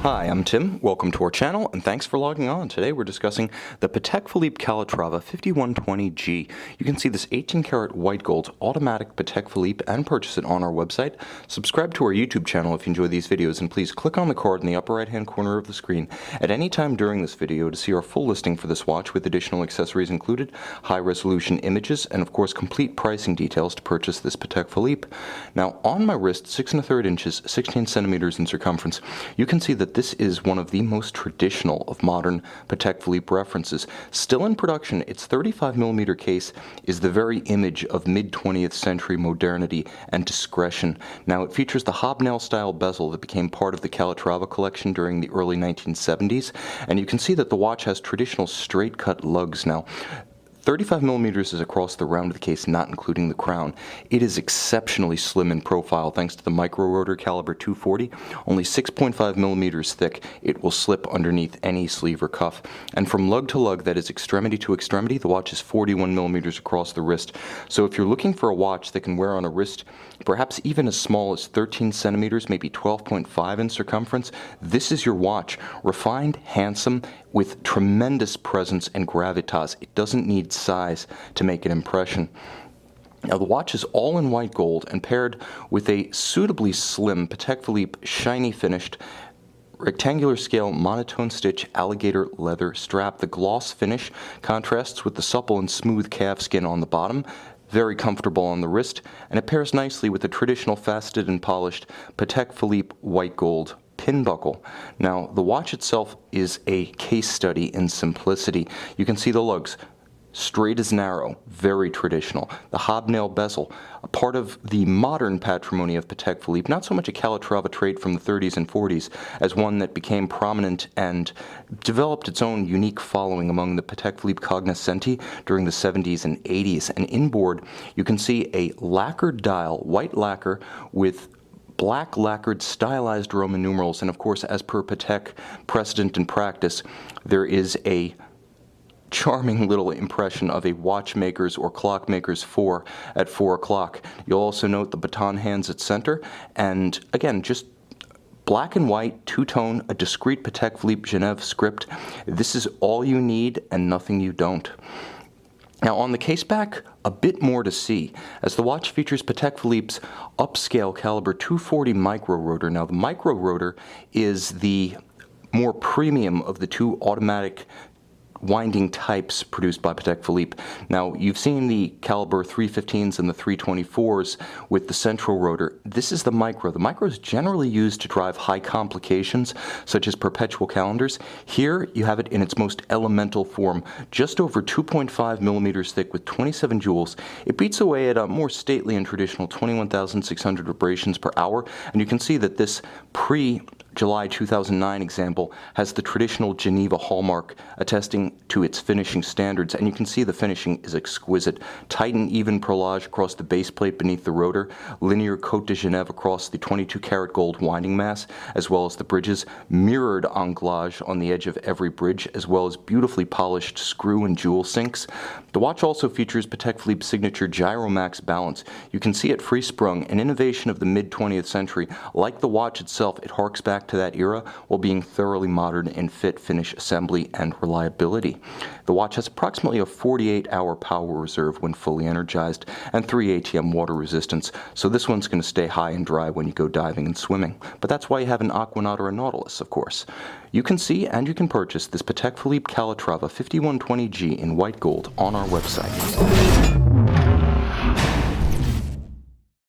Hi, I'm Tim. Welcome to our channel, and thanks for logging on. Today we're discussing the Patek Philippe Calatrava 5120G. You can see this 18-karat white gold automatic Patek Philippe and purchase it on our website. Subscribe to our YouTube channel if you enjoy these videos, and please click on the card in the upper right-hand corner of the screen at any time during this video to see our full listing for this watch with additional accessories included, high-resolution images, and of course complete pricing details to purchase this Patek Philippe. Now, on my wrist, 6 1/3 inches, 16 centimeters in circumference, you can see that this is one of the most traditional of modern Patek Philippe references. Still in production, its 35mm case is the very image of mid-20th century modernity and discretion. Now, it features the hobnail style bezel that became part of the Calatrava collection during the early 1970s, and you can see that the watch has traditional straight-cut lugs. Now, 35mm is across the round of the case, not including the crown. It is exceptionally slim in profile thanks to the micro rotor caliber 240, only 6.5mm thick. It will slip underneath any sleeve or cuff. And from lug to lug, that is extremity to extremity, the watch is 41mm across the wrist. So if you're looking for a watch that can wear on a wrist, perhaps even as small as 13 centimeters, maybe 12.5 in circumference, this is your watch. Refined, handsome, with tremendous presence and gravitas. It doesn't need size to make an impression. Now, the watch is all in white gold and paired with a suitably slim Patek Philippe shiny finished rectangular scale monotone stitch alligator leather strap. The gloss finish contrasts with the supple and smooth calf skin on the bottom. Very comfortable on the wrist, and it pairs nicely with the traditional faceted and polished Patek Philippe white gold pin buckle. Now, the watch itself is a case study in simplicity. You can see the lugs, straight as an arrow, very traditional. The hobnail bezel, a part of the modern patrimony of Patek Philippe, not so much a Calatrava trait from the 30s and 40s as one that became prominent and developed its own unique following among the Patek Philippe cognoscenti during the 70s and 80s. And inboard, you can see a lacquered dial, white lacquer with black lacquered stylized Roman numerals, and of course, as per Patek precedent and practice, there is a charming little impression of a watchmaker's or clockmaker's 4 at 4 o'clock. You'll also note the baton hands at center, and again, just black and white, two-tone, a discreet Patek Philippe Genève script. This is all you need and nothing you don't. Now, on the case back, a bit more to see, as the watch features Patek Philippe's upscale caliber 240 micro rotor. Now, the micro rotor is the more premium of the two automatic winding types produced by Patek Philippe. Now, you've seen the caliber 315s and the 324s with the central rotor. This is the micro. The micro is generally used to drive high complications, such as perpetual calendars. Here, you have it in its most elemental form, just over 2.5mm thick with 27 jewels. It beats away at a more stately and traditional 21,600 vibrations per hour, and you can see that this July 2009 example has the traditional Geneva hallmark attesting to its finishing standards, and you can see the finishing is exquisite. Tight and even perlage across the base plate beneath the rotor, linear Côte de Genève across the 22-karat gold winding mass, as well as the bridges, mirrored anglage on the edge of every bridge, as well as beautifully polished screw and jewel sinks. The watch also features Patek Philippe's signature Gyromax balance. You can see it free-sprung, an innovation of the mid-20th century. Like the watch itself, it harks back to that era while being thoroughly modern in fit, finish, assembly, and reliability. The watch has approximately a 48-hour power reserve when fully energized and 3 ATM water resistance, so this one's going to stay high and dry when you go diving and swimming. But that's why you have an Aquanaut or a Nautilus, of course. You can see and you can purchase this Patek Philippe Calatrava 5120G in white gold on our website.